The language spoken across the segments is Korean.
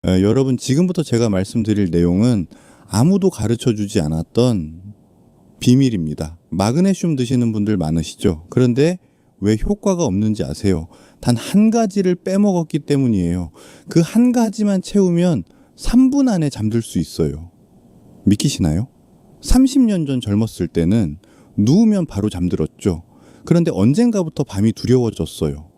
여러분 지금부터 제가 말씀드릴 내용은 아무도 가르쳐 주지 않았던 비밀입니다. 마그네슘 드시는 분들 많으시죠? 그런데 왜 효과가 없는지 아세요? 단 한 가지를 빼먹었기 때문이에요. 그 한 가지만 채우면 3분 안에 잠들 수 있어요. 믿기시나요? 30년 전 젊었을 때는 누우면 바로 잠들었죠. 그런데 언젠가부터 밤이 두려워졌어요.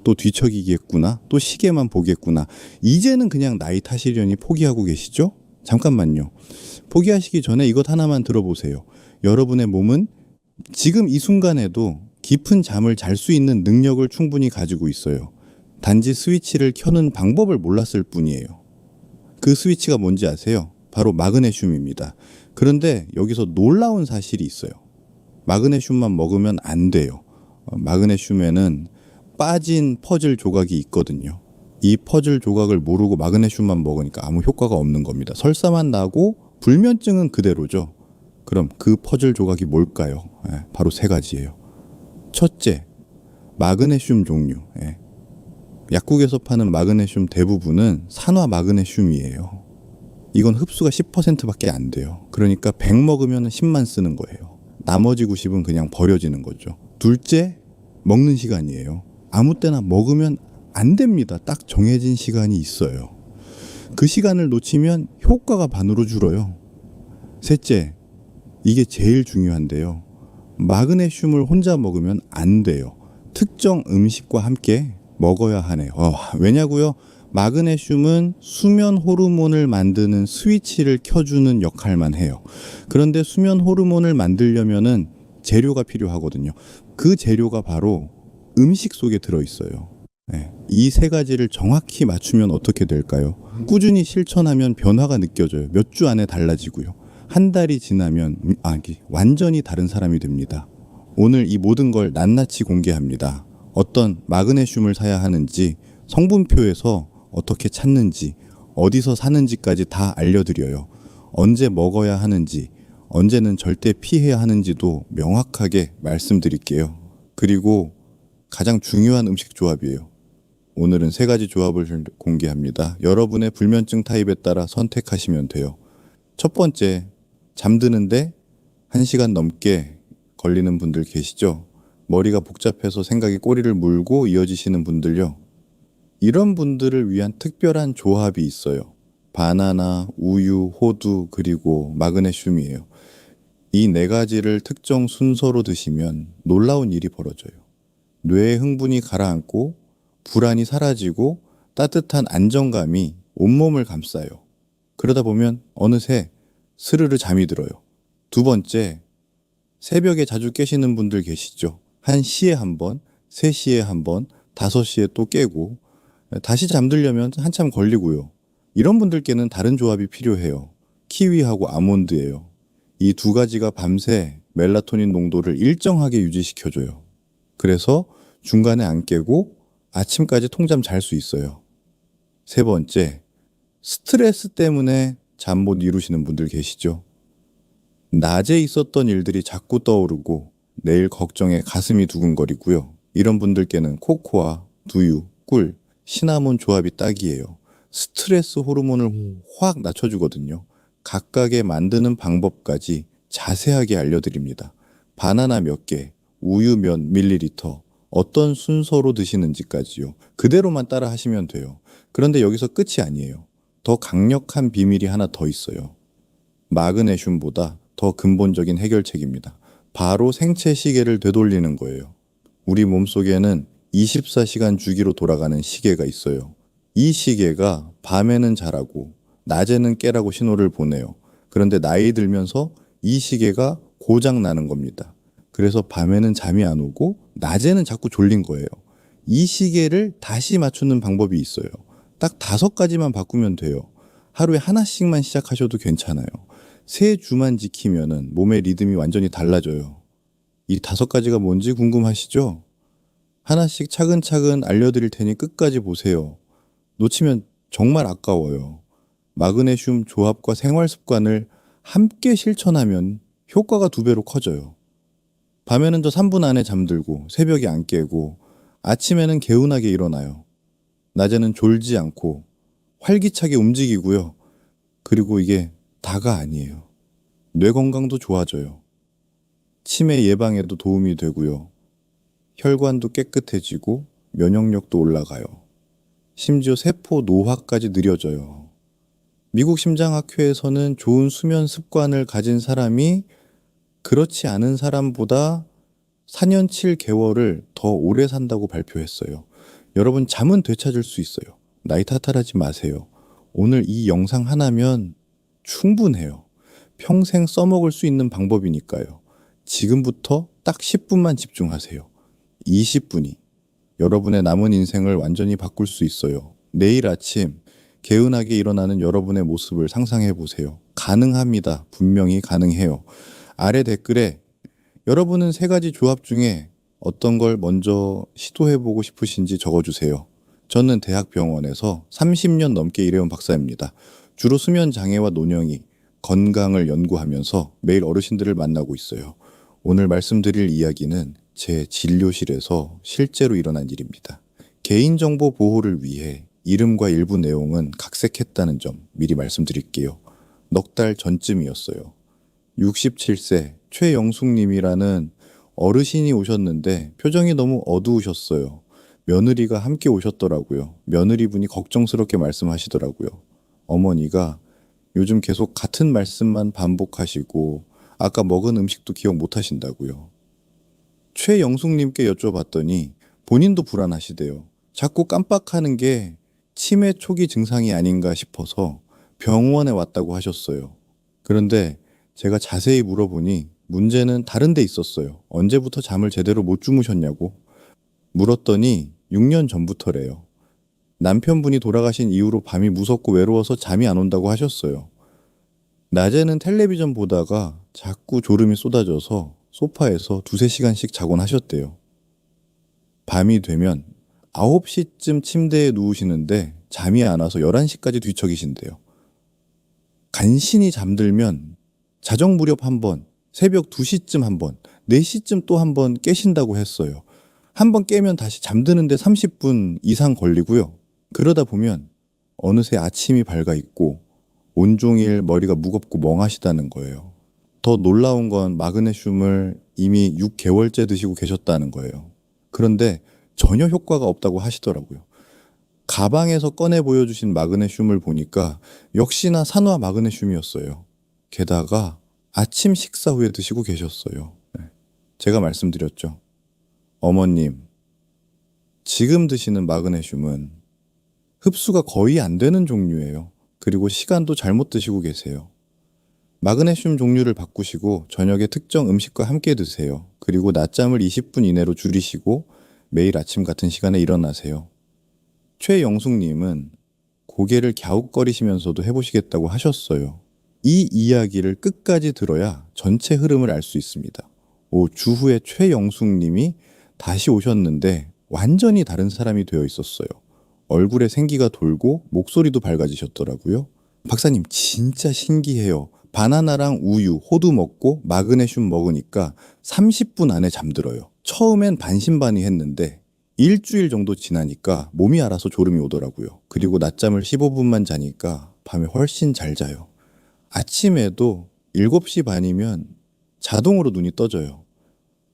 또 뒤척이겠구나, 또 시계만 보겠구나. 이제는 그냥 나이 탓이려니 포기하고 계시죠? 잠깐만요. 포기하시기 전에 이것 하나만 들어보세요. 여러분의 몸은 지금 이 순간에도 깊은 잠을 잘 수 있는 능력을 충분히 가지고 있어요. 단지 스위치를 켜는 방법을 몰랐을 뿐이에요. 그 스위치가 뭔지 아세요? 바로 마그네슘입니다. 그런데 여기서 놀라운 사실이 있어요. 마그네슘만 먹으면 안 돼요. 마그네슘에는 빠진 퍼즐 조각이 있거든요. 이 퍼즐 조각을 모르고 마그네슘만 먹으니까 아무 효과가 없는 겁니다. 설사만 나고 불면증은 그대로죠. 그럼 그 퍼즐 조각이 뭘까요? 바로 세 가지예요. 첫째, 마그네슘 종류. 약국에서 파는 마그네슘 대부분은 산화 마그네슘이에요. 이건 흡수가 10%밖에 안 돼요. 그러니까 100 먹으면 10만 쓰는 거예요. 나머지 90은 그냥 버려지는 거죠. 둘째, 먹는 시간이에요. 아무 때나 먹으면 안 됩니다. 딱 정해진 시간이 있어요. 그 시간을 놓치면 효과가 반으로 줄어요. 셋째, 이게 제일 중요한데요. 마그네슘을 혼자 먹으면 안 돼요. 특정 음식과 함께 먹어야 하네요. 왜냐고요? 마그네슘은 수면 호르몬을 만드는 스위치를 켜주는 역할만 해요. 그런데 수면 호르몬을 만들려면은 재료가 필요하거든요. 그 재료가 바로 음식 속에 들어있어요. 이 세 가지를 정확히 맞추면 어떻게 될까요? 꾸준히 실천하면 변화가 느껴져요. 몇 주 안에 달라지고요. 한 달이 지나면 완전히 다른 사람이 됩니다. 오늘 이 모든 걸 낱낱이 공개합니다. 어떤 마그네슘을 사야 하는지, 성분표에서 어떻게 찾는지, 어디서 사는지까지 다 알려드려요. 언제 먹어야 하는지, 언제는 절대 피해야 하는지도 명확하게 말씀드릴게요. 그리고 가장 중요한 음식 조합이에요. 오늘은 세 가지 조합을 공개합니다. 여러분의 불면증 타입에 따라 선택하시면 돼요. 첫 번째, 잠드는데 1시간 넘게 걸리는 분들 계시죠? 머리가 복잡해서 생각이 꼬리를 물고 이어지시는 분들요. 이런 분들을 위한 특별한 조합이 있어요. 바나나, 우유, 호두, 그리고 마그네슘이에요. 이 네 가지를 특정 순서로 드시면 놀라운 일이 벌어져요. 뇌의 흥분이 가라앉고 불안이 사라지고 따뜻한 안정감이 온몸을 감싸요. 그러다 보면 어느새 스르르 잠이 들어요. 두 번째, 새벽에 자주 깨시는 분들 계시죠? 1시에 한 번, 3시에 한 번, 5시에 또 깨고 다시 잠들려면 한참 걸리고요. 이런 분들께는 다른 조합이 필요해요. 키위하고 아몬드예요. 이 두 가지가 밤새 멜라토닌 농도를 일정하게 유지시켜줘요. 그래서 중간에 안 깨고 아침까지 통잠 잘 수 있어요. 세 번째, 스트레스 때문에 잠 못 이루시는 분들 계시죠? 낮에 있었던 일들이 자꾸 떠오르고 내일 걱정에 가슴이 두근거리고요. 이런 분들께는 코코아, 두유, 꿀, 시나몬 조합이 딱이에요. 스트레스 호르몬을 확 낮춰주거든요. 각각의 만드는 방법까지 자세하게 알려드립니다. 바나나 몇 개, 우유 몇 밀리리터, 어떤 순서로 드시는지까지요. 그대로만 따라 하시면 돼요. 그런데 여기서 끝이 아니에요. 더 강력한 비밀이 하나 더 있어요. 마그네슘보다 더 근본적인 해결책입니다. 바로 생체 시계를 되돌리는 거예요. 우리 몸속에는 24시간 주기로 돌아가는 시계가 있어요. 이 시계가 밤에는 자라고 낮에는 깨라고 신호를 보내요. 그런데 나이 들면서 이 시계가 고장 나는 겁니다. 그래서 밤에는 잠이 안 오고 낮에는 자꾸 졸린 거예요. 이 시계를 다시 맞추는 방법이 있어요. 딱 5가지만 바꾸면 돼요. 하루에 하나씩만 시작하셔도 괜찮아요. 3주만 지키면은 몸의 리듬이 완전히 달라져요. 이 5가지가 뭔지 궁금하시죠? 하나씩 차근차근 알려드릴 테니 끝까지 보세요. 놓치면 정말 아까워요. 마그네슘 조합과 생활 습관을 함께 실천하면 효과가 2배로 커져요. 밤에는 저 3분 안에 잠들고 새벽에 안 깨고 아침에는 개운하게 일어나요. 낮에는 졸지 않고 활기차게 움직이고요. 그리고 이게 다가 아니에요. 뇌 건강도 좋아져요. 치매 예방에도 도움이 되고요. 혈관도 깨끗해지고 면역력도 올라가요. 심지어 세포 노화까지 느려져요. 미국 심장학회에서는 좋은 수면 습관을 가진 사람이 그렇지 않은 사람보다 4년 7개월을 더 오래 산다고 발표했어요. 여러분 잠은 되찾을 수 있어요. 나이 탓하지 마세요. 오늘 이 영상 하나면 충분해요. 평생 써먹을 수 있는 방법이니까요. 지금부터 딱 10분만 집중하세요. 20분이 여러분의 남은 인생을 완전히 바꿀 수 있어요. 내일 아침 개운하게 일어나는 여러분의 모습을 상상해 보세요. 가능합니다. 분명히 가능해요. 아래 댓글에 여러분은 3가지 조합 중에 어떤 걸 먼저 시도해 보고 싶으신지 적어주세요. 저는 대학병원에서 30년 넘게 일해온 박사입니다. 주로 수면 장애와 노령이 건강을 연구하면서 매일 어르신들을 만나고 있어요. 오늘 말씀드릴 이야기는 제 진료실에서 실제로 일어난 일입니다. 개인정보 보호를 위해 이름과 일부 내용은 각색했다는 점 미리 말씀드릴게요. 넉 달 전쯤이었어요. 67세 최영숙님이라는 어르신이 오셨는데 표정이 너무 어두우셨어요. 며느리가 함께 오셨더라고요. 며느리분이 걱정스럽게 말씀하시더라고요. 어머니가 요즘 계속 같은 말씀만 반복하시고 아까 먹은 음식도 기억 못 하신다고요. 최영숙님께 여쭤봤더니 본인도 불안하시대요. 자꾸 깜빡하는 게 치매 초기 증상이 아닌가 싶어서 병원에 왔다고 하셨어요. 그런데 제가 자세히 물어보니 문제는 다른 데 있었어요. 언제부터 잠을 제대로 못 주무셨냐고 물었더니 6년 전부터래요. 남편분이 돌아가신 이후로 밤이 무섭고 외로워서 잠이 안 온다고 하셨어요. 낮에는 텔레비전 보다가 자꾸 졸음이 쏟아져서 소파에서 2-3시간씩 자곤 하셨대요. 밤이 되면 9시쯤 침대에 누우시는데 잠이 안 와서 11시까지 뒤척이신대요. 간신히 잠들면 자정 무렵 한 번, 새벽 2시쯤 한 번, 4시쯤 또 한 번 깨신다고 했어요. 한 번 깨면 다시 잠드는데 30분 이상 걸리고요. 그러다 보면 어느새 아침이 밝아 있고 온종일 머리가 무겁고 멍하시다는 거예요. 더 놀라운 건 마그네슘을 이미 6개월째 드시고 계셨다는 거예요. 그런데 전혀 효과가 없다고 하시더라고요. 가방에서 꺼내 보여주신 마그네슘을 보니까 역시나 산화 마그네슘이었어요. 게다가 아침 식사 후에 드시고 계셨어요. 제가 말씀드렸죠. 어머님, 지금 드시는 마그네슘은 흡수가 거의 안 되는 종류예요. 그리고 시간도 잘못 드시고 계세요. 마그네슘 종류를 바꾸시고 저녁에 특정 음식과 함께 드세요. 그리고 낮잠을 20분 이내로 줄이시고 매일 아침 같은 시간에 일어나세요. 최영숙님은 고개를 갸웃거리시면서도 해보시겠다고 하셨어요. 이 이야기를 끝까지 들어야 전체 흐름을 알 수 있습니다. 주후에 최영숙님이 다시 오셨는데 완전히 다른 사람이 되어 있었어요. 얼굴에 생기가 돌고 목소리도 밝아지셨더라고요. 박사님 진짜 신기해요. 바나나랑 우유, 호두 먹고 마그네슘 먹으니까 30분 안에 잠들어요. 처음엔 반신반의했는데 일주일 정도 지나니까 몸이 알아서 졸음이 오더라고요. 그리고 낮잠을 15분만 자니까 밤에 훨씬 잘 자요. 아침에도 7시 반이면 자동으로 눈이 떠져요.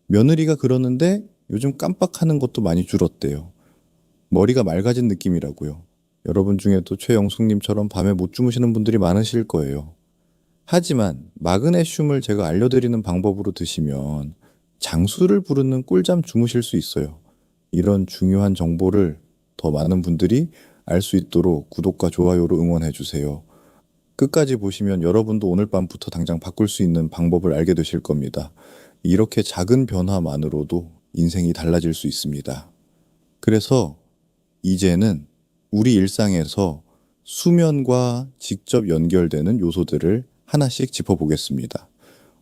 며느리가 그러는데 요즘 깜빡하는 것도 많이 줄었대요. 머리가 맑아진 느낌이라고요. 여러분 중에도 최영숙님처럼 밤에 못 주무시는 분들이 많으실 거예요. 하지만 마그네슘을 제가 알려드리는 방법으로 드시면 장수를 부르는 꿀잠 주무실 수 있어요. 이런 중요한 정보를 더 많은 분들이 알 수 있도록 구독과 좋아요로 응원해 주세요. 끝까지 보시면 여러분도 오늘 밤부터 당장 바꿀 수 있는 방법을 알게 되실 겁니다. 이렇게 작은 변화만으로도 인생이 달라질 수 있습니다. 그래서 이제는 우리 일상에서 수면과 직접 연결되는 요소들을 하나씩 짚어보겠습니다.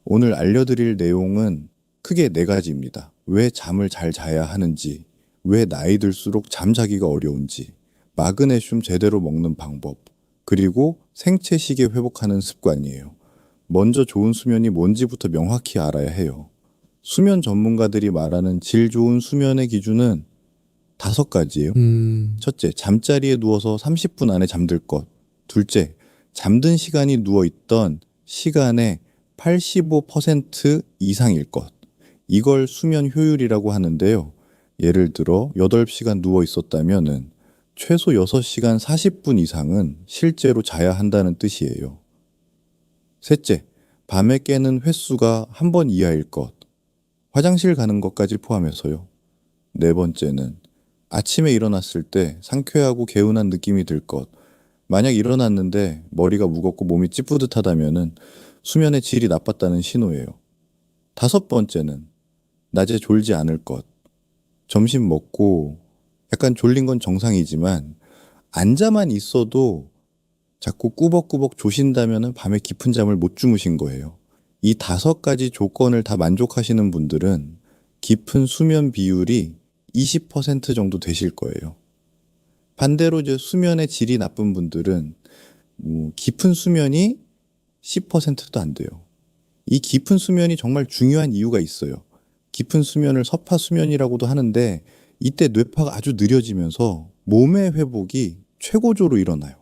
오늘 알려드릴 내용은 크게 4가지입니다. 왜 잠을 잘 자야 하는지, 왜 나이 들수록 잠자기가 어려운지, 마그네슘 제대로 먹는 방법, 그리고 생체 시계 회복하는 습관이에요. 먼저 좋은 수면이 뭔지부터 명확히 알아야 해요. 수면 전문가들이 말하는 질 좋은 수면의 기준은 5가지예요. 첫째, 잠자리에 누워서 30분 안에 잠들 것. 둘째, 잠든 시간이 누워있던 시간의 85% 이상일 것. 이걸 수면 효율이라고 하는데요. 예를 들어 8시간 누워 있었다면은 최소 6시간 40분 이상은 실제로 자야 한다는 뜻이에요. 셋째, 밤에 깨는 횟수가 1번 이하일 것. 화장실 가는 것까지 포함해서요. 네 번째는 아침에 일어났을 때 상쾌하고 개운한 느낌이 들 것. 만약 일어났는데 머리가 무겁고 몸이 찌뿌듯하다면은 수면의 질이 나빴다는 신호예요. 5번째는 낮에 졸지 않을 것. 점심 먹고 약간 졸린 건 정상이지만 앉아만 있어도 자꾸 꾸벅꾸벅 조신다면은 밤에 깊은 잠을 못 주무신 거예요. 이 5가지 조건을 다 만족하시는 분들은 깊은 수면 비율이 20% 정도 되실 거예요. 반대로 이제 수면의 질이 나쁜 분들은 깊은 수면이 10%도 안 돼요. 이 깊은 수면이 정말 중요한 이유가 있어요. 깊은 수면을 서파 수면이라고도 하는데 이때 뇌파가 아주 느려지면서 몸의 회복이 최고조로 일어나요.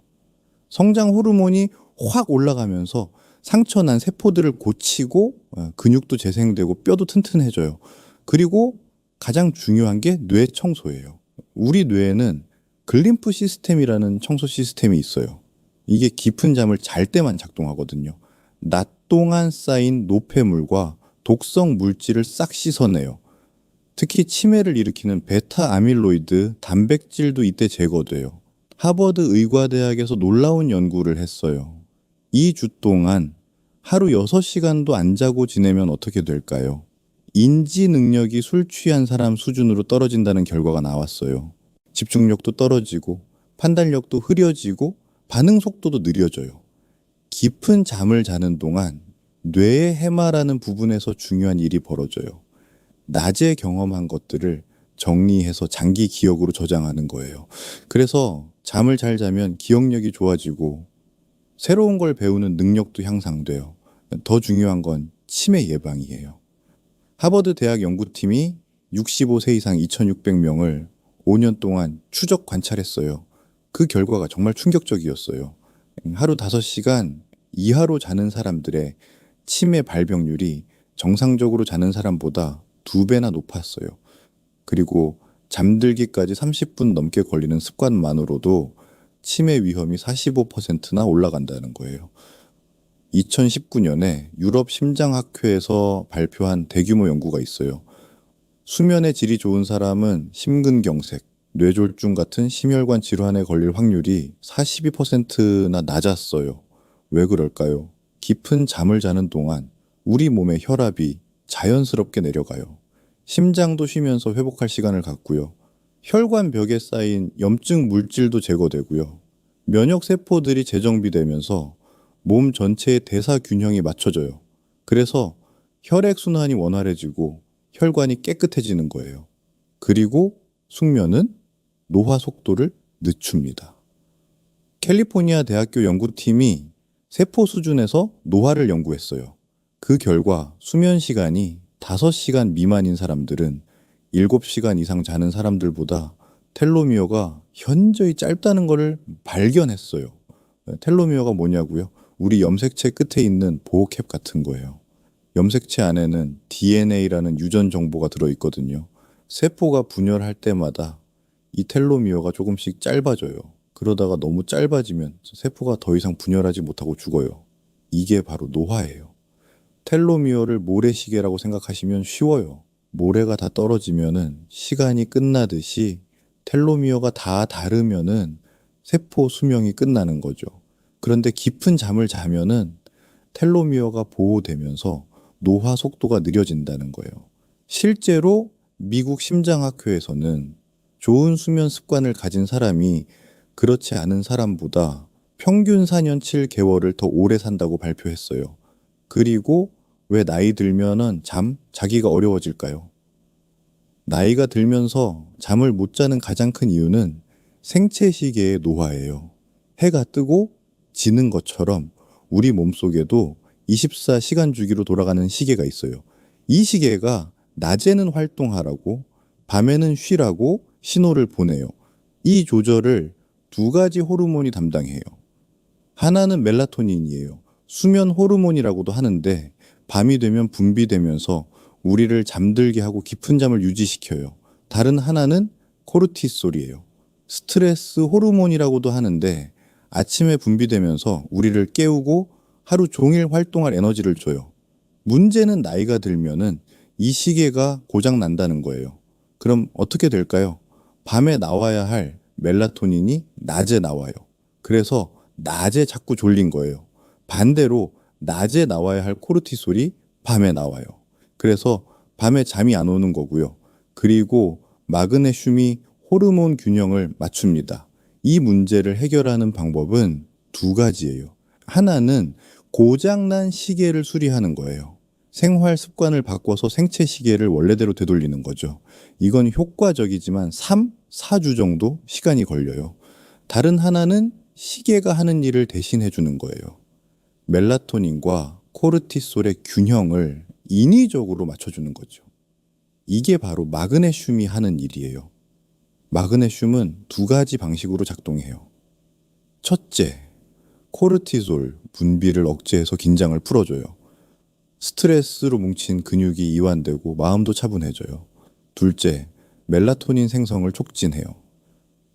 성장 호르몬이 확 올라가면서 상처난 세포들을 고치고 근육도 재생되고 뼈도 튼튼해져요. 그리고 가장 중요한 게 뇌 청소예요. 우리 뇌에는 글림프 시스템이라는 청소 시스템이 있어요. 이게 깊은 잠을 잘 때만 작동하거든요. 낮 동안 쌓인 노폐물과 독성 물질을 싹 씻어내요. 특히 치매를 일으키는 베타 아밀로이드 단백질도 이때 제거돼요. 하버드 의과대학에서 놀라운 연구를 했어요. 2주 동안 하루 6시간도 안 자고 지내면 어떻게 될까요? 인지 능력이 술 취한 사람 수준으로 떨어진다는 결과가 나왔어요. 집중력도 떨어지고 판단력도 흐려지고 반응 속도도 느려져요. 깊은 잠을 자는 동안 뇌의 해마라는 부분에서 중요한 일이 벌어져요. 낮에 경험한 것들을 정리해서 장기 기억으로 저장하는 거예요. 그래서 잠을 잘 자면 기억력이 좋아지고 새로운 걸 배우는 능력도 향상돼요. 더 중요한 건 치매 예방이에요. 하버드 대학 연구팀이 65세 이상 2,600명을 5년 동안 추적 관찰했어요. 그 결과가 정말 충격적이었어요. 하루 5시간 이하로 자는 사람들의 치매 발병률이 정상적으로 자는 사람보다 2배나 높았어요. 그리고 잠들기까지 30분 넘게 걸리는 습관만으로도 치매 위험이 45%나 올라간다는 거예요. 2019년에 유럽 심장학회에서 발표한 대규모 연구가 있어요. 수면의 질이 좋은 사람은 심근경색, 뇌졸중 같은 심혈관 질환에 걸릴 확률이 42%나 낮았어요. 왜 그럴까요? 깊은 잠을 자는 동안 우리 몸의 혈압이 자연스럽게 내려가요. 심장도 쉬면서 회복할 시간을 갖고요. 혈관벽에 쌓인 염증 물질도 제거되고요. 면역 세포들이 재정비되면서 몸 전체의 대사 균형이 맞춰져요. 그래서 혈액순환이 원활해지고 혈관이 깨끗해지는 거예요. 그리고 숙면은 노화 속도를 늦춥니다. 캘리포니아 대학교 연구팀이 세포 수준에서 노화를 연구했어요. 그 결과 수면 시간이 5시간 미만인 사람들은 7시간 이상 자는 사람들보다 텔로미어가 현저히 짧다는 것을 발견했어요. 텔로미어가 뭐냐고요? 우리 염색체 끝에 있는 보호캡 같은 거예요. 염색체 안에는 DNA라는 유전 정보가 들어있거든요. 세포가 분열할 때마다 이 텔로미어가 조금씩 짧아져요. 그러다가 너무 짧아지면 세포가 더 이상 분열하지 못하고 죽어요. 이게 바로 노화예요. 텔로미어를 모래시계라고 생각하시면 쉬워요. 모래가 다 떨어지면은 시간이 끝나듯이 텔로미어가 다 닳으면은 세포 수명이 끝나는 거죠. 그런데 깊은 잠을 자면은 텔로미어가 보호되면서 노화 속도가 느려진다는 거예요. 실제로 미국 심장학회에서는 좋은 수면 습관을 가진 사람이 그렇지 않은 사람보다 평균 4년 7개월을 더 오래 산다고 발표했어요. 그리고 왜 나이 들면은 자기가 어려워질까요? 나이가 들면서 잠을 못 자는 가장 큰 이유는 생체 시계의 노화예요. 해가 뜨고 지는 것처럼 우리 몸속에도 24시간 주기로 돌아가는 시계가 있어요. 이 시계가 낮에는 활동하라고, 밤에는 쉬라고 신호를 보내요. 이 조절을 두 가지 호르몬이 담당해요. 하나는 멜라토닌이에요. 수면 호르몬이라고도 하는데 밤이 되면 분비되면서 우리를 잠들게 하고 깊은 잠을 유지시켜요. 다른 하나는 코르티솔이에요. 스트레스 호르몬이라고도 하는데 아침에 분비되면서 우리를 깨우고 하루 종일 활동할 에너지를 줘요. 문제는 나이가 들면은 이 시계가 고장 난다는 거예요. 그럼 어떻게 될까요? 밤에 나와야 할 멜라토닌이 낮에 나와요. 그래서 낮에 자꾸 졸린 거예요. 반대로 낮에 나와야 할 코르티솔이 밤에 나와요. 그래서 밤에 잠이 안 오는 거고요. 그리고 마그네슘이 호르몬 균형을 맞춥니다. 이 문제를 해결하는 방법은 두 가지예요. 하나는 고장난 시계를 수리하는 거예요. 생활 습관을 바꿔서 생체 시계를 원래대로 되돌리는 거죠. 이건 효과적이지만 3, 4주 정도 시간이 걸려요. 다른 하나는 시계가 하는 일을 대신해 주는 거예요. 멜라토닌과 코르티솔의 균형을 인위적으로 맞춰주는 거죠. 이게 바로 마그네슘이 하는 일이에요. 마그네슘은 두 가지 방식으로 작동해요. 첫째, 코르티솔 분비를 억제해서 긴장을 풀어줘요. 스트레스로 뭉친 근육이 이완되고 마음도 차분해져요. 둘째, 멜라토닌 생성을 촉진해요.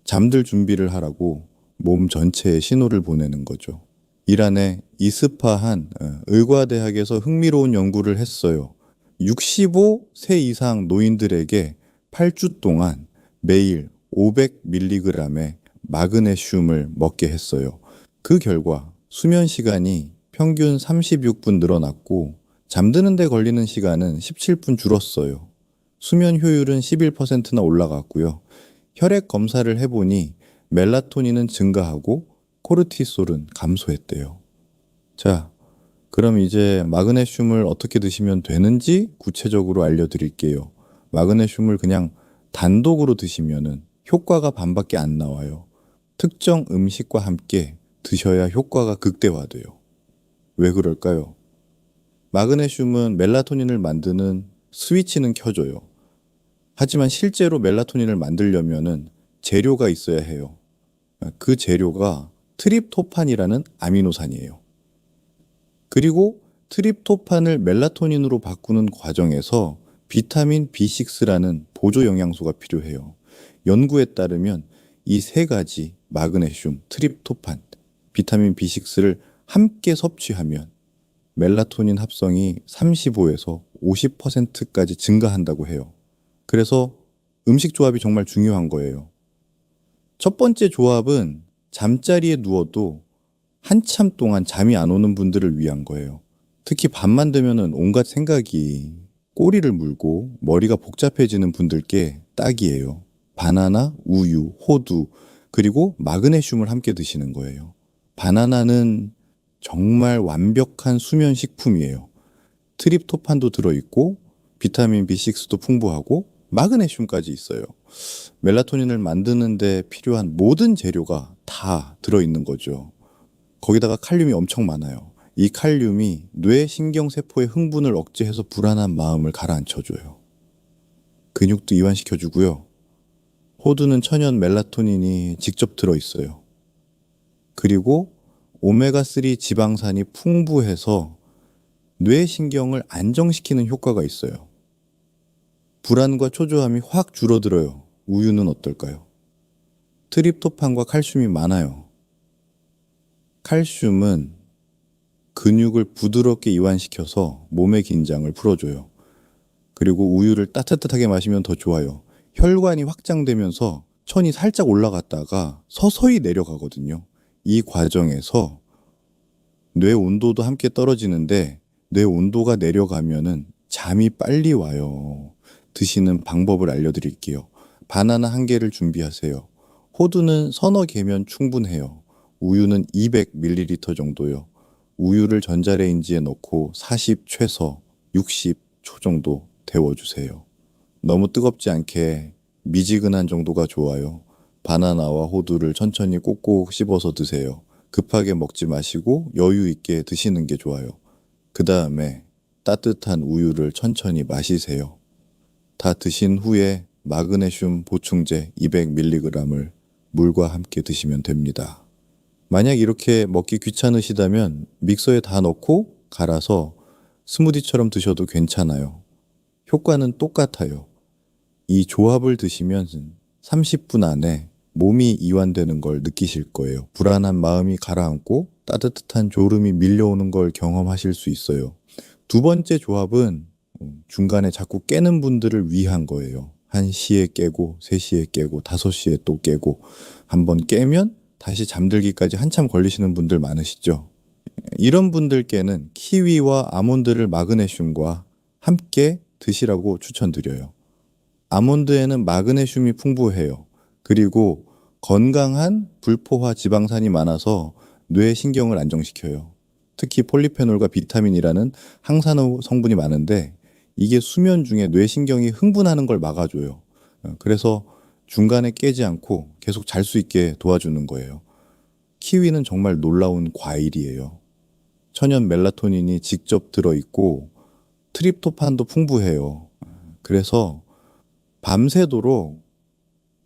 잠들 준비를 하라고 몸 전체에 신호를 보내는 거죠. 이란의 이스파한 의과대학에서 흥미로운 연구를 했어요. 65세 이상 노인들에게 8주 동안 매일 500mg의 마그네슘을 먹게 했어요. 그 결과 수면 시간이 평균 36분 늘어났고 잠드는 데 걸리는 시간은 17분 줄었어요. 수면 효율은 11%나 올라갔고요. 혈액 검사를 해보니 멜라토닌은 증가하고 코르티솔은 감소했대요. 자, 그럼 이제 마그네슘을 어떻게 드시면 되는지 구체적으로 알려드릴게요. 마그네슘을 그냥 단독으로 드시면은 효과가 반밖에 안 나와요. 특정 음식과 함께 드셔야 효과가 극대화돼요. 왜 그럴까요? 마그네슘은 멜라토닌을 만드는 스위치는 켜줘요. 하지만 실제로 멜라토닌을 만들려면은 재료가 있어야 해요. 그 재료가 트립토판이라는 아미노산이에요. 그리고 트립토판을 멜라토닌으로 바꾸는 과정에서 비타민 B6라는 보조 영양소가 필요해요. 연구에 따르면 이 세 가지 마그네슘, 트립토판, 비타민 B6를 함께 섭취하면 멜라토닌 합성이 35에서 50%까지 증가한다고 해요. 그래서 음식 조합이 정말 중요한 거예요. 첫 번째 조합은 잠자리에 누워도 한참 동안 잠이 안 오는 분들을 위한 거예요. 특히 밤만 되면은 온갖 생각이 꼬리를 물고 머리가 복잡해지는 분들께 딱이에요. 바나나, 우유, 호두, 그리고 마그네슘을 함께 드시는 거예요. 바나나는 정말 완벽한 수면 식품이에요. 트립토판도 들어있고 비타민 B6도 풍부하고 마그네슘까지 있어요. 멜라토닌을 만드는 데 필요한 모든 재료가 다 들어있는 거죠. 거기다가 칼륨이 엄청 많아요. 이 칼륨이 뇌 신경세포의 흥분을 억제해서 불안한 마음을 가라앉혀줘요. 근육도 이완시켜주고요. 호두는 천연 멜라토닌이 직접 들어있어요. 그리고 오메가3 지방산이 풍부해서 뇌신경을 안정시키는 효과가 있어요. 불안과 초조함이 확 줄어들어요. 우유는 어떨까요? 트립토판과 칼슘이 많아요. 칼슘은 근육을 부드럽게 이완시켜서 몸의 긴장을 풀어줘요. 그리고 우유를 따뜻하게 마시면 더 좋아요. 혈관이 확장되면서 천이 살짝 올라갔다가 서서히 내려가거든요. 이 과정에서 뇌 온도도 함께 떨어지는데 뇌 온도가 내려가면은 잠이 빨리 와요. 드시는 방법을 알려드릴게요. 바나나 1개를 준비하세요. 호두는 서너 개면 충분해요. 우유는 200ml 정도요. 우유를 전자레인지에 넣고 40 최소 60초 정도 데워주세요. 너무 뜨겁지 않게 미지근한 정도가 좋아요. 바나나와 호두를 천천히 꼭꼭 씹어서 드세요. 급하게 먹지 마시고 여유 있게 드시는 게 좋아요. 그 다음에 따뜻한 우유를 천천히 마시세요. 다 드신 후에 마그네슘 보충제 200mg을 물과 함께 드시면 됩니다. 만약 이렇게 먹기 귀찮으시다면 믹서에 다 넣고 갈아서 스무디처럼 드셔도 괜찮아요. 효과는 똑같아요. 이 조합을 드시면 30분 안에 몸이 이완되는 걸 느끼실 거예요. 불안한 마음이 가라앉고 따뜻한 졸음이 밀려오는 걸 경험하실 수 있어요. 두 번째 조합은 중간에 자꾸 깨는 분들을 위한 거예요. 1시에 깨고 3시에 깨고 5시에 또 깨고 한번 깨면 다시 잠들기까지 한참 걸리시는 분들 많으시죠? 이런 분들께는 키위와 아몬드를 마그네슘과 함께 드시라고 추천드려요. 아몬드에는 마그네슘이 풍부해요. 그리고 건강한 불포화 지방산이 많아서 뇌 신경을 안정시켜요. 특히 폴리페놀과 비타민이라는 항산화 성분이 많은데 이게 수면 중에 뇌 신경이 흥분하는 걸 막아줘요. 그래서 중간에 깨지 않고 계속 잘 수 있게 도와주는 거예요. 키위는 정말 놀라운 과일이에요. 천연 멜라토닌이 직접 들어있고 트립토판도 풍부해요. 그래서 밤새도록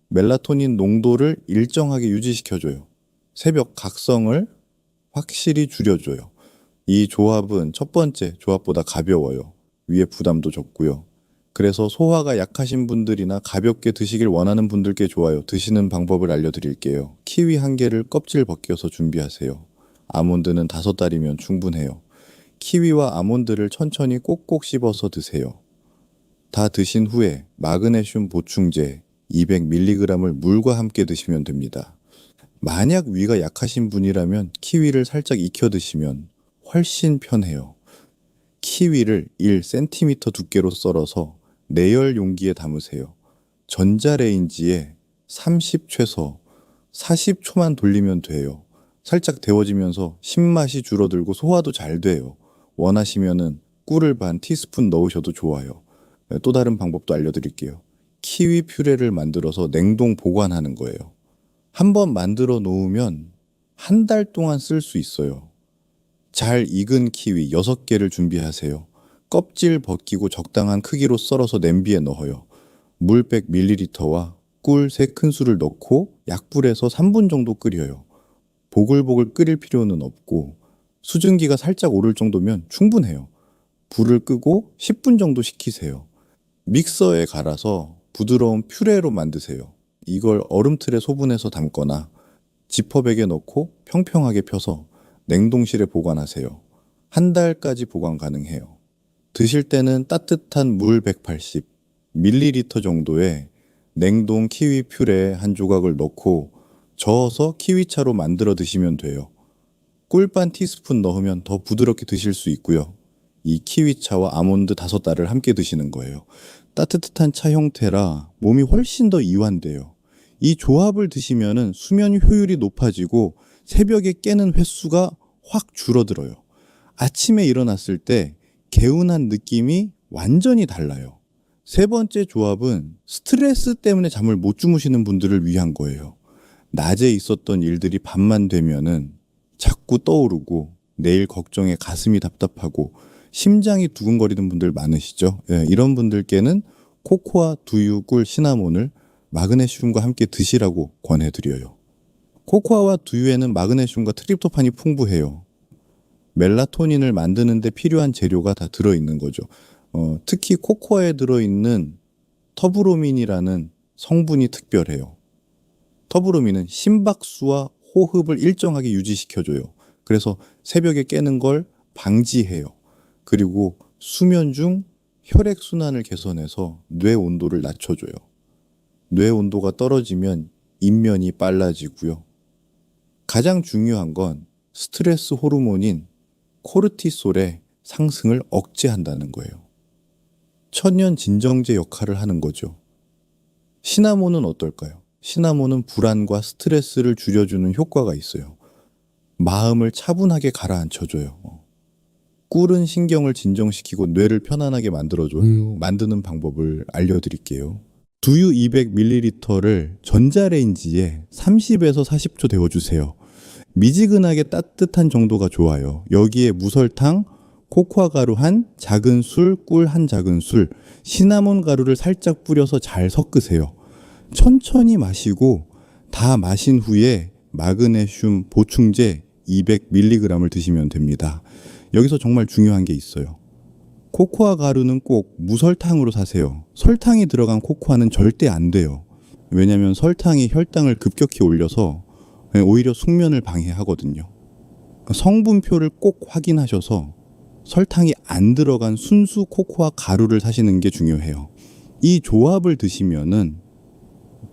멜라토닌 농도를 일정하게 유지시켜줘요. 새벽 각성을 확실히 줄여줘요. 이 조합은 첫 번째 조합보다 가벼워요. 위에 부담도 적고요. 그래서 소화가 약하신 분들이나 가볍게 드시길 원하는 분들께 좋아요. 드시는 방법을 알려드릴게요. 키위 1개를 껍질 벗겨서 준비하세요. 아몬드는 5달이면 충분해요. 키위와 아몬드를 천천히 꼭꼭 씹어서 드세요. 다 드신 후에 마그네슘 보충제 200mg을 물과 함께 드시면 됩니다. 만약 위가 약하신 분이라면 키위를 살짝 익혀 드시면 훨씬 편해요. 키위를 1cm 두께로 썰어서 내열 용기에 담으세요. 전자레인지에 30 최소 40초만 돌리면 돼요. 살짝 데워지면서 신맛이 줄어들고 소화도 잘 돼요. 원하시면은 꿀을 반 티스푼 넣으셔도 좋아요. 또 다른 방법도 알려드릴게요. 키위 퓨레를 만들어서 냉동 보관하는 거예요. 한번 만들어 놓으면 한 달 동안 쓸 수 있어요. 잘 익은 키위 6개를 준비하세요. 껍질 벗기고 적당한 크기로 썰어서 냄비에 넣어요. 물 100ml와 꿀 3큰술을 넣고 약불에서 3분 정도 끓여요. 보글보글 끓일 필요는 없고 수증기가 살짝 오를 정도면 충분해요. 불을 끄고 10분 정도 식히세요. 믹서에 갈아서 부드러운 퓨레로 만드세요. 이걸 얼음틀에 소분해서 담거나 지퍼백에 넣고 평평하게 펴서 냉동실에 보관하세요. 한 달까지 보관 가능해요. 드실 때는 따뜻한 물 180ml 정도의 냉동 키위 퓨레에 한 조각을 넣고 저어서 키위차로 만들어 드시면 돼요. 꿀 반 티스푼 넣으면 더 부드럽게 드실 수 있고요. 이 키위차와 아몬드 5달을 함께 드시는 거예요. 따뜻한 차 형태라 몸이 훨씬 더 이완돼요. 이 조합을 드시면은 수면 효율이 높아지고 새벽에 깨는 횟수가 확 줄어들어요. 아침에 일어났을 때 개운한 느낌이 완전히 달라요. 세 번째 조합은 스트레스 때문에 잠을 못 주무시는 분들을 위한 거예요. 낮에 있었던 일들이 밤만 되면은 자꾸 떠오르고 내일 걱정에 가슴이 답답하고 심장이 두근거리는 분들 많으시죠? 이런 분들께는 코코아, 두유, 꿀, 시나몬을 마그네슘과 함께 드시라고 권해드려요. 코코아와 두유에는 마그네슘과 트립토판이 풍부해요. 멜라토닌을 만드는 데 필요한 재료가 다 들어있는 거죠. 특히 코코아에 들어있는 터브로민이라는 성분이 특별해요. 터브로민은 심박수와 호흡을 일정하게 유지시켜줘요. 그래서 새벽에 깨는 걸 방지해요. 그리고 수면 중 혈액순환을 개선해서 뇌 온도를 낮춰줘요. 뇌 온도가 떨어지면 인면이 빨라지고요. 가장 중요한 건 스트레스 호르몬인 코르티솔의 상승을 억제한다는 거예요. 천연 진정제 역할을 하는 거죠. 시나몬은 어떨까요? 시나몬은 불안과 스트레스를 줄여주는 효과가 있어요. 마음을 차분하게 가라앉혀줘요. 꿀은 신경을 진정시키고 뇌를 편안하게 만들어줘요. 만드는 방법을 알려드릴게요. 두유 200ml를 전자레인지에 30에서 40초 데워주세요. 미지근하게 따뜻한 정도가 좋아요. 여기에 무설탕, 코코아 가루 한 작은 술, 꿀 한 작은 술, 시나몬 가루를 살짝 뿌려서 잘 섞으세요. 천천히 마시고 다 마신 후에 마그네슘 보충제 200mg을 드시면 됩니다. 여기서 정말 중요한 게 있어요. 코코아 가루는 꼭 무설탕으로 사세요. 설탕이 들어간 코코아는 절대 안 돼요. 왜냐하면 설탕이 혈당을 급격히 올려서 오히려 숙면을 방해하거든요. 성분표를 꼭 확인하셔서 설탕이 안 들어간 순수 코코아 가루를 사시는 게 중요해요. 이 조합을 드시면은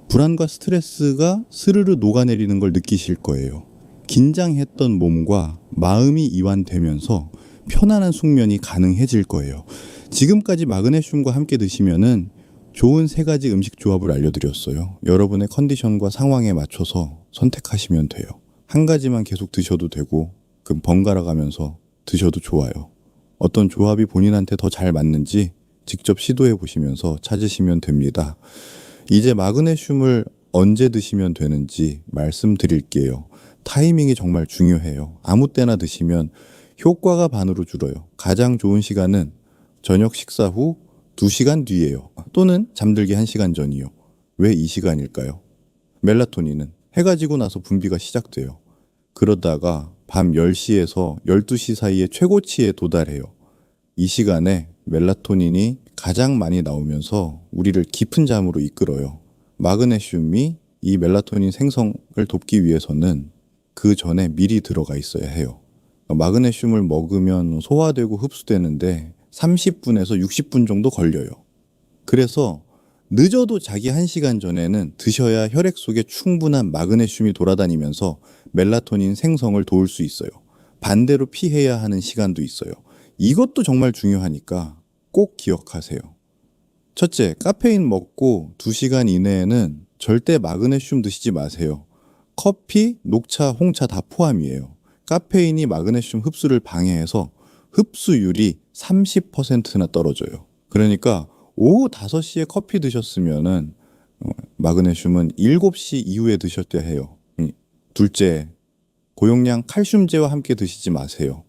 불안과 스트레스가 스르르 녹아내리는 걸 느끼실 거예요. 긴장했던 몸과 마음이 이완되면서 편안한 숙면이 가능해질 거예요. 지금까지 마그네슘과 함께 드시면은 좋은 3가지 음식 조합을 알려드렸어요. 여러분의 컨디션과 상황에 맞춰서 선택하시면 돼요. 한 가지만 계속 드셔도 되고 그럼 번갈아 가면서 드셔도 좋아요. 어떤 조합이 본인한테 더 잘 맞는지 직접 시도해 보시면서 찾으시면 됩니다. 이제 마그네슘을 언제 드시면 되는지 말씀드릴게요. 타이밍이 정말 중요해요. 아무 때나 드시면 효과가 반으로 줄어요. 가장 좋은 시간은 저녁 식사 후 2시간 뒤예요. 또는 잠들기 1시간 전이요. 왜 이 시간일까요? 멜라토닌은 해가 지고 나서 분비가 시작돼요. 그러다가 밤 10시에서 12시 사이에 최고치에 도달해요. 이 시간에 멜라토닌이 가장 많이 나오면서 우리를 깊은 잠으로 이끌어요. 마그네슘이 이 멜라토닌 생성을 돕기 위해서는 그 전에 미리 들어가 있어야 해요. 마그네슘을 먹으면 소화되고 흡수되는데 30분에서 60분 정도 걸려요. 그래서 늦어도 자기 1시간 전에는 드셔야 혈액 속에 충분한 마그네슘이 돌아다니면서 멜라토닌 생성을 도울 수 있어요. 반대로 피해야 하는 시간도 있어요. 이것도 정말 중요하니까 꼭 기억하세요. 첫째, 카페인 먹고 2시간 이내에는 절대 마그네슘 드시지 마세요. 커피, 녹차, 홍차 다 포함이에요. 카페인이 마그네슘 흡수를 방해해서 흡수율이 30%나 떨어져요. 그러니까 오후 5시에 커피 드셨으면은 마그네슘은 7시 이후에 드셨어야 해요. 둘째, 고용량 칼슘제와 함께 드시지 마세요.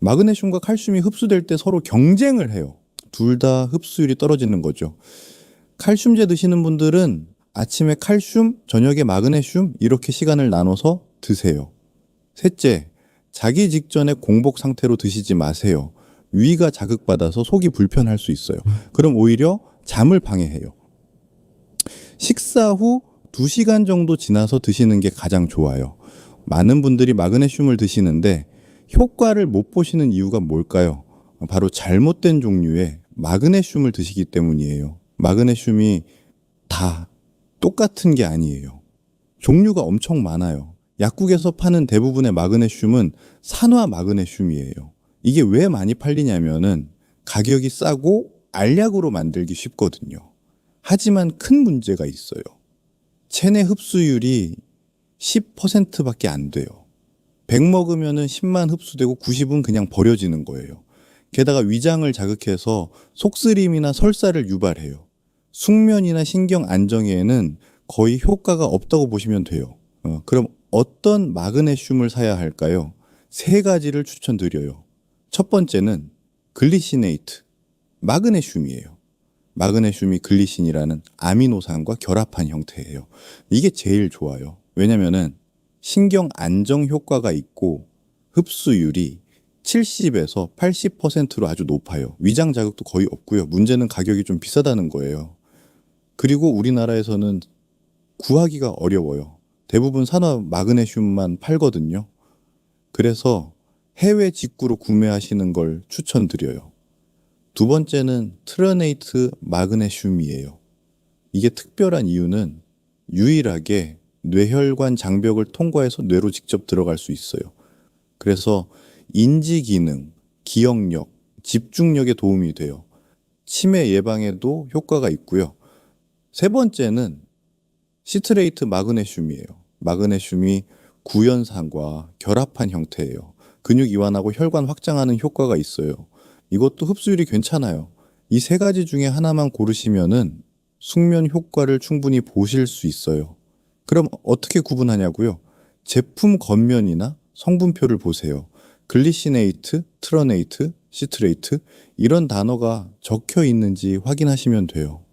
마그네슘과 칼슘이 흡수될 때 서로 경쟁을 해요. 둘 다 흡수율이 떨어지는 거죠. 칼슘제 드시는 분들은 아침에 칼슘, 저녁에 마그네슘 이렇게 시간을 나눠서 드세요. 셋째, 자기 직전에 공복 상태로 드시지 마세요. 위가 자극받아서 속이 불편할 수 있어요. 그럼 오히려 잠을 방해해요. 식사 후 2시간 정도 지나서 드시는 게 가장 좋아요. 많은 분들이 마그네슘을 드시는데 효과를 못 보시는 이유가 뭘까요? 바로 잘못된 종류의 마그네슘을 드시기 때문이에요. 마그네슘이 다 똑같은 게 아니에요. 종류가 엄청 많아요. 약국에서 파는 대부분의 마그네슘은 산화 마그네슘이에요. 이게 왜 많이 팔리냐면은 가격이 싸고 알약으로 만들기 쉽거든요. 하지만 큰 문제가 있어요. 체내 흡수율이 10%밖에 안 돼요. 100 먹으면은 10만 흡수되고 90은 그냥 버려지는 거예요. 게다가 위장을 자극해서 속쓰림이나 설사를 유발해요. 숙면이나 신경 안정에는 거의 효과가 없다고 보시면 돼요. 그럼 어떤 마그네슘을 사야 할까요? 3가지를 추천드려요. 첫 번째는 글리시네이트, 마그네슘이에요. 마그네슘이 글리신이라는 아미노산과 결합한 형태예요. 이게 제일 좋아요. 왜냐면은 신경 안정 효과가 있고 흡수율이 70에서 80%로 아주 높아요. 위장 자극도 거의 없고요. 문제는 가격이 좀 비싸다는 거예요. 그리고 우리나라에서는 구하기가 어려워요. 대부분 산화 마그네슘만 팔거든요. 그래서 해외 직구로 구매하시는 걸 추천드려요. 두 번째는 트러네이트 마그네슘이에요. 이게 특별한 이유는 유일하게 뇌혈관 장벽을 통과해서 뇌로 직접 들어갈 수 있어요. 그래서 인지 기능, 기억력, 집중력에 도움이 돼요. 치매 예방에도 효과가 있고요. 세 번째는 시트레이트 마그네슘이에요. 마그네슘이 구연산과 결합한 형태예요. 근육 이완하고 혈관 확장하는 효과가 있어요. 이것도 흡수율이 괜찮아요. 이 3가지 중에 하나만 고르시면은 숙면 효과를 충분히 보실 수 있어요. 그럼 어떻게 구분하냐고요? 제품 겉면이나 성분표를 보세요. 글리시네이트, 트러네이트, 시트레이트 이런 단어가 적혀 있는지 확인하시면 돼요.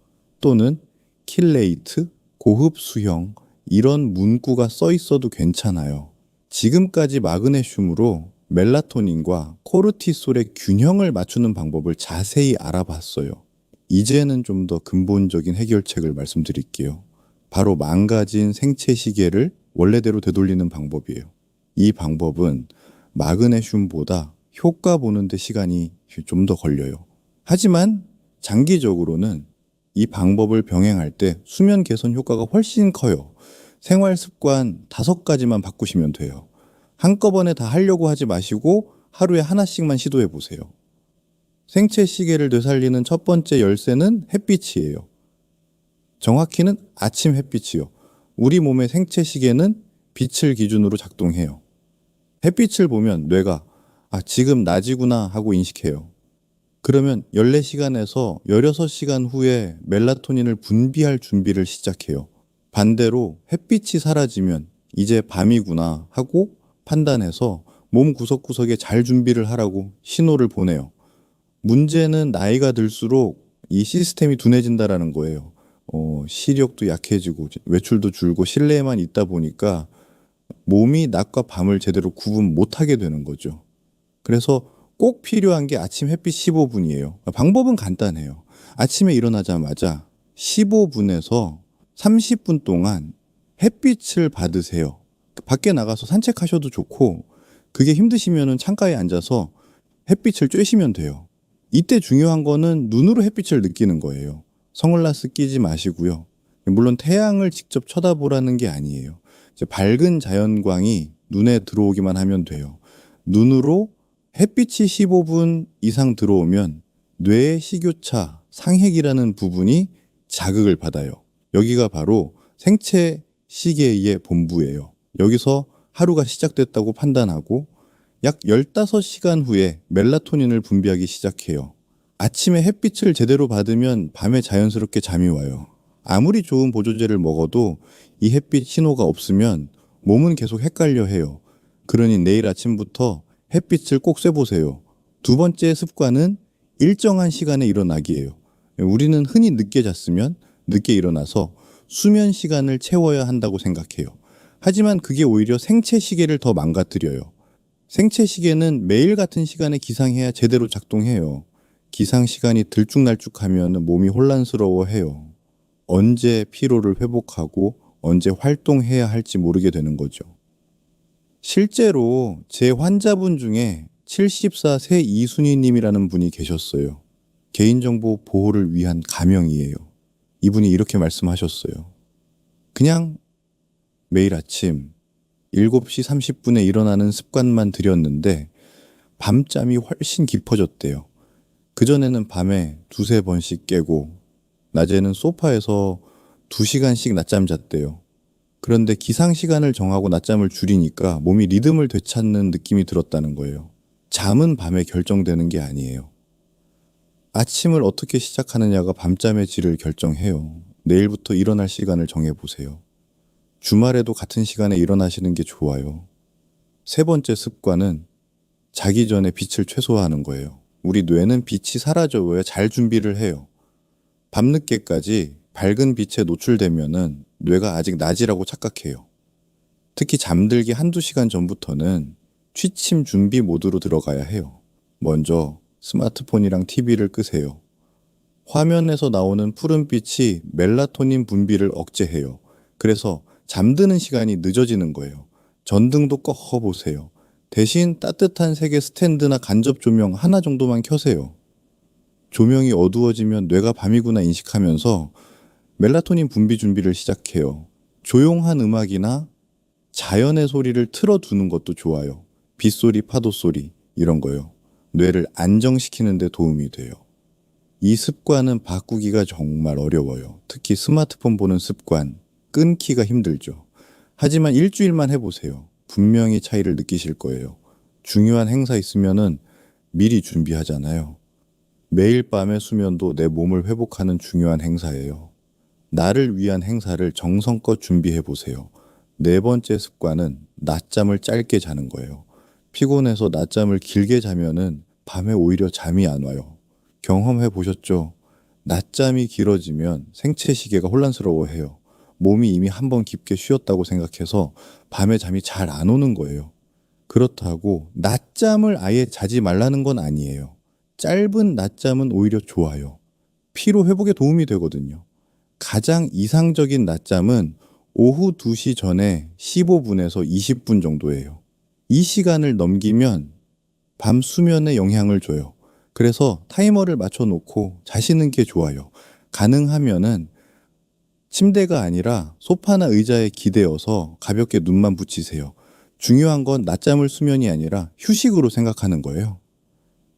또는 킬레이트, 고흡 수형 이런 문구가 써 있어도 괜찮아요. 지금까지 마그네슘으로 멜라토닌과 코르티솔의 균형을 맞추는 방법을 자세히 알아봤어요. 이제는 좀 더 근본적인 해결책을 말씀드릴게요. 바로 망가진 생체 시계를 원래대로 되돌리는 방법이에요. 이 방법은 마그네슘보다 효과 보는데 시간이 좀 더 걸려요. 하지만 장기적으로는 이 방법을 병행할 때 수면 개선 효과가 훨씬 커요. 생활 습관 5가지만 바꾸시면 돼요. 한꺼번에 다 하려고 하지 마시고 하루에 하나씩만 시도해 보세요. 생체 시계를 되살리는 첫 번째 열쇠는 햇빛이에요. 정확히는 아침 햇빛이요. 우리 몸의 생체 시계는 빛을 기준으로 작동해요. 햇빛을 보면 뇌가 지금 낮이구나 하고 인식해요. 그러면 14시간에서 16시간 후에 멜라토닌을 분비할 준비를 시작해요. 반대로 햇빛이 사라지면 이제 밤이구나 하고 판단해서 몸 구석구석에 잘 준비를 하라고 신호를 보내요. 문제는 나이가 들수록 이 시스템이 둔해진다라는 거예요. 시력도 약해지고 외출도 줄고 실내에만 있다 보니까 몸이 낮과 밤을 제대로 구분 못하게 되는 거죠. 그래서 꼭 필요한 게 아침 햇빛 15분이에요. 방법은 간단해요. 아침에 일어나자마자 15분에서 30분 동안 햇빛을 받으세요. 밖에 나가서 산책하셔도 좋고 그게 힘드시면 창가에 앉아서 햇빛을 쬐시면 돼요. 이때 중요한 거는 눈으로 햇빛을 느끼는 거예요. 선글라스 끼지 마시고요. 물론 태양을 직접 쳐다보라는 게 아니에요. 이제 밝은 자연광이 눈에 들어오기만 하면 돼요. 눈으로 햇빛이 15분 이상 들어오면 뇌의 식교차 상핵이라는 부분이 자극을 받아요. 여기가 바로 생체 시계의 본부예요. 여기서 하루가 시작됐다고 판단하고 약 15시간 후에 멜라토닌을 분비하기 시작해요. 아침에 햇빛을 제대로 받으면 밤에 자연스럽게 잠이 와요. 아무리 좋은 보조제를 먹어도 이 햇빛 신호가 없으면 몸은 계속 헷갈려 해요. 그러니 내일 아침부터 햇빛을 꼭 쐬보세요. 두 번째 습관은 일정한 시간에 일어나기예요. 우리는 흔히 늦게 잤으면 늦게 일어나서 수면 시간을 채워야 한다고 생각해요. 하지만 그게 오히려 생체 시계를 더 망가뜨려요. 생체 시계는 매일 같은 시간에 기상해야 제대로 작동해요. 기상 시간이 들쭉날쭉하면 몸이 혼란스러워해요. 언제 피로를 회복하고 언제 활동해야 할지 모르게 되는 거죠. 실제로 제 환자분 중에 74세 이순희님이라는 분이 계셨어요. 개인정보 보호를 위한 가명이에요. 이분이 이렇게 말씀하셨어요. 그냥 매일 아침 7시 30분에 일어나는 습관만 들였는데 밤잠이 훨씬 깊어졌대요. 그전에는 밤에 2-3번씩 깨고 낮에는 소파에서 2시간씩 낮잠 잤대요. 그런데 기상 시간을 정하고 낮잠을 줄이니까 몸이 리듬을 되찾는 느낌이 들었다는 거예요. 잠은 밤에 결정되는 게 아니에요. 아침을 어떻게 시작하느냐가 밤잠의 질을 결정해요. 내일부터 일어날 시간을 정해보세요. 주말에도 같은 시간에 일어나시는 게 좋아요. 세 번째 습관은 자기 전에 빛을 최소화하는 거예요. 우리 뇌는 빛이 사라져야 잘 준비를 해요. 밤늦게까지 밝은 빛에 노출되면은 뇌가 아직 낮이라고 착각해요. 특히 잠들기 1-2시간 전부터는 취침 준비 모드로 들어가야 해요. 먼저 스마트폰이랑 TV를 끄세요. 화면에서 나오는 푸른빛이 멜라토닌 분비를 억제해요. 그래서 잠드는 시간이 늦어지는 거예요. 전등도 꺼보세요. 대신 따뜻한 색의 스탠드나 간접 조명 하나 정도만 켜세요. 조명이 어두워지면 뇌가 밤이구나 인식하면서 멜라토닌 분비 준비를 시작해요. 조용한 음악이나 자연의 소리를 틀어두는 것도 좋아요. 빗소리, 파도소리 이런 거요. 뇌를 안정시키는 데 도움이 돼요. 이 습관은 바꾸기가 정말 어려워요. 특히 스마트폰 보는 습관, 끊기가 힘들죠. 하지만 일주일만 해보세요. 분명히 차이를 느끼실 거예요. 중요한 행사 있으면은 미리 준비하잖아요. 매일 밤의 수면도 내 몸을 회복하는 중요한 행사예요. 나를 위한 행사를 정성껏 준비해보세요. 네 번째 습관은 낮잠을 짧게 자는 거예요. 피곤해서 낮잠을 길게 자면은 밤에 오히려 잠이 안 와요. 경험해 보셨죠? 낮잠이 길어지면 생체 시계가 혼란스러워해요. 몸이 이미 한번 깊게 쉬었다고 생각해서 밤에 잠이 잘 안 오는 거예요. 그렇다고 낮잠을 아예 자지 말라는 건 아니에요. 짧은 낮잠은 오히려 좋아요. 피로 회복에 도움이 되거든요. 가장 이상적인 낮잠은 오후 2시 전에 15분에서 20분 정도예요. 이 시간을 넘기면 밤 수면에 영향을 줘요. 그래서 타이머를 맞춰놓고 자시는 게 좋아요. 가능하면은 침대가 아니라 소파나 의자에 기대어서 가볍게 눈만 붙이세요. 중요한 건 낮잠을 수면이 아니라 휴식으로 생각하는 거예요.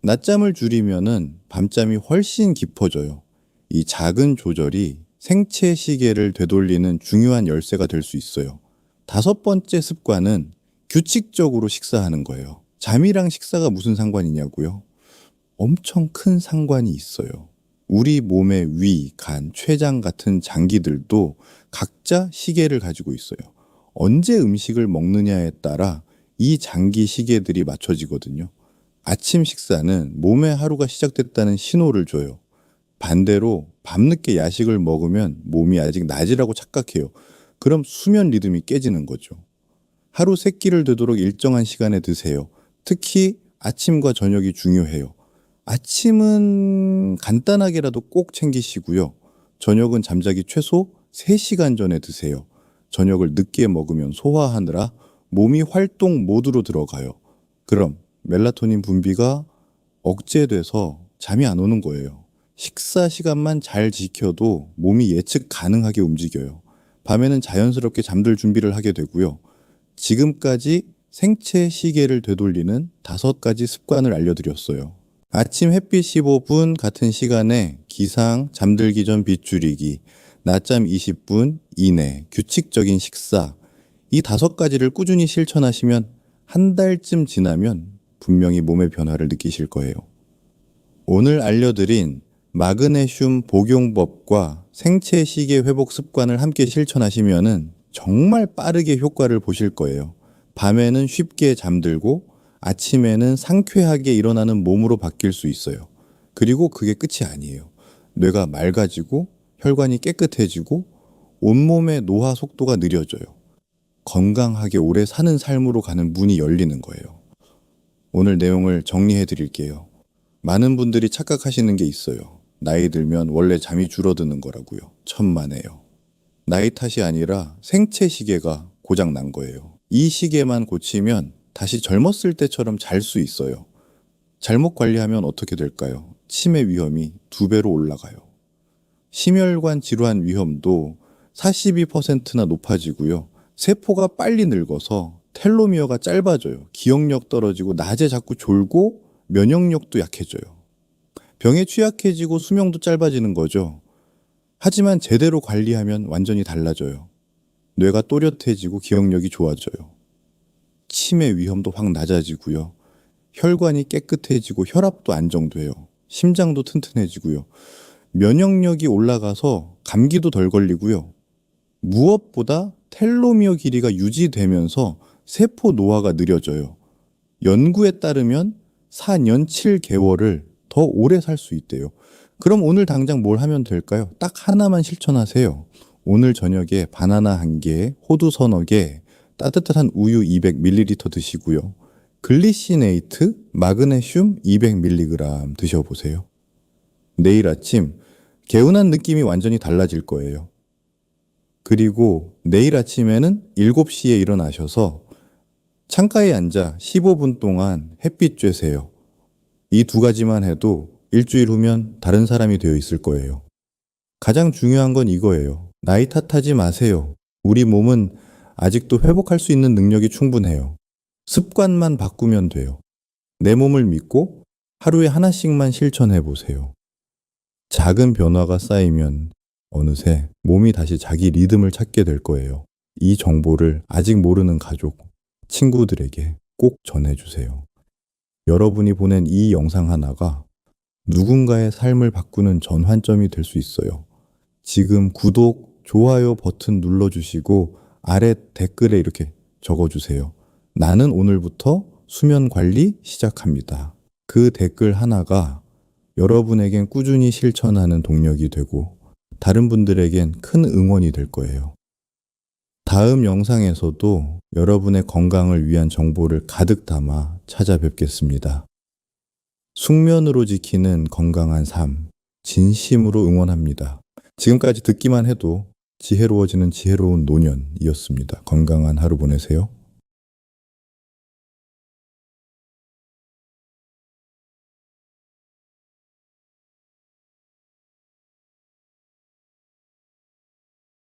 낮잠을 줄이면은 밤잠이 훨씬 깊어져요. 이 작은 조절이 생체 시계를 되돌리는 중요한 열쇠가 될 수 있어요. 5번째 습관은 규칙적으로 식사하는 거예요. 잠이랑 식사가 무슨 상관이냐고요? 엄청 큰 상관이 있어요. 우리 몸의 위, 간, 췌장 같은 장기들도 각자 시계를 가지고 있어요. 언제 음식을 먹느냐에 따라 이 장기 시계들이 맞춰지거든요. 아침 식사는 몸의 하루가 시작됐다는 신호를 줘요. 반대로 밤늦게 야식을 먹으면 몸이 아직 낮이라고 착각해요. 그럼 수면 리듬이 깨지는 거죠. 하루 3끼를 되도록 일정한 시간에 드세요. 특히 아침과 저녁이 중요해요. 아침은 간단하게라도 꼭 챙기시고요. 저녁은 잠자기 최소 3시간 전에 드세요. 저녁을 늦게 먹으면 소화하느라 몸이 활동 모드로 들어가요. 그럼 멜라토닌 분비가 억제돼서 잠이 안 오는 거예요. 식사 시간만 잘 지켜도 몸이 예측 가능하게 움직여요. 밤에는 자연스럽게 잠들 준비를 하게 되고요. 지금까지 생체 시계를 되돌리는 5가지 습관을 알려드렸어요. 아침 햇빛 15분 같은 시간에 기상, 잠들기 전 빛 줄이기, 낮잠 20분 이내, 규칙적인 식사, 이 5가지를 꾸준히 실천하시면 한 달쯤 지나면 분명히 몸의 변화를 느끼실 거예요. 오늘 알려드린 마그네슘 복용법과 생체 시계 회복 습관을 함께 실천하시면은 정말 빠르게 효과를 보실 거예요. 밤에는 쉽게 잠들고 아침에는 상쾌하게 일어나는 몸으로 바뀔 수 있어요. 그리고 그게 끝이 아니에요. 뇌가 맑아지고 혈관이 깨끗해지고 온몸의 노화 속도가 느려져요. 건강하게 오래 사는 삶으로 가는 문이 열리는 거예요. 오늘 내용을 정리해 드릴게요. 많은 분들이 착각하시는 게 있어요. 나이 들면 원래 잠이 줄어드는 거라고요. 천만에요. 나이 탓이 아니라 생체 시계가 고장 난 거예요. 이 시계만 고치면 다시 젊었을 때처럼 잘 수 있어요. 잘못 관리하면 어떻게 될까요? 치매 위험이 2배로 올라가요. 심혈관 질환 위험도 42%나 높아지고요. 세포가 빨리 늙어서 텔로미어가 짧아져요. 기억력 떨어지고 낮에 자꾸 졸고 면역력도 약해져요. 병에 취약해지고 수명도 짧아지는 거죠. 하지만 제대로 관리하면 완전히 달라져요. 뇌가 또렷해지고 기억력이 좋아져요. 치매 위험도 확 낮아지고요. 혈관이 깨끗해지고 혈압도 안정돼요. 심장도 튼튼해지고요. 면역력이 올라가서 감기도 덜 걸리고요. 무엇보다 텔로미어 길이가 유지되면서 세포 노화가 느려져요. 연구에 따르면 4년 7개월을 더 오래 살 수 있대요. 그럼 오늘 당장 뭘 하면 될까요? 딱 하나만 실천하세요. 오늘 저녁에 바나나 1개, 호두 서너 개, 따뜻한 우유 200ml 드시고요. 글리시네이트, 마그네슘 200mg 드셔보세요. 내일 아침 개운한 느낌이 완전히 달라질 거예요. 그리고 내일 아침에는 7시에 일어나셔서 창가에 앉아 15분 동안 햇빛 쬐세요. 이 2가지만 해도 일주일 후면 다른 사람이 되어 있을 거예요. 가장 중요한 건 이거예요. 나이 탓하지 마세요. 우리 몸은 아직도 회복할 수 있는 능력이 충분해요. 습관만 바꾸면 돼요. 내 몸을 믿고 하루에 하나씩만 실천해 보세요. 작은 변화가 쌓이면 어느새 몸이 다시 자기 리듬을 찾게 될 거예요. 이 정보를 아직 모르는 가족, 친구들에게 꼭 전해주세요. 여러분이 보낸 이 영상 하나가 누군가의 삶을 바꾸는 전환점이 될 수 있어요. 지금 구독, 좋아요 버튼 눌러주시고 아래 댓글에 이렇게 적어주세요. 나는 오늘부터 수면 관리 시작합니다. 그 댓글 하나가 여러분에겐 꾸준히 실천하는 동력이 되고 다른 분들에겐 큰 응원이 될 거예요. 다음 영상에서도 여러분의 건강을 위한 정보를 가득 담아 찾아뵙겠습니다. 숙면으로 지키는 건강한 삶, 진심으로 응원합니다. 지금까지 듣기만 해도 지혜로워지는 지혜로운 노년이었습니다. 건강한 하루 보내세요.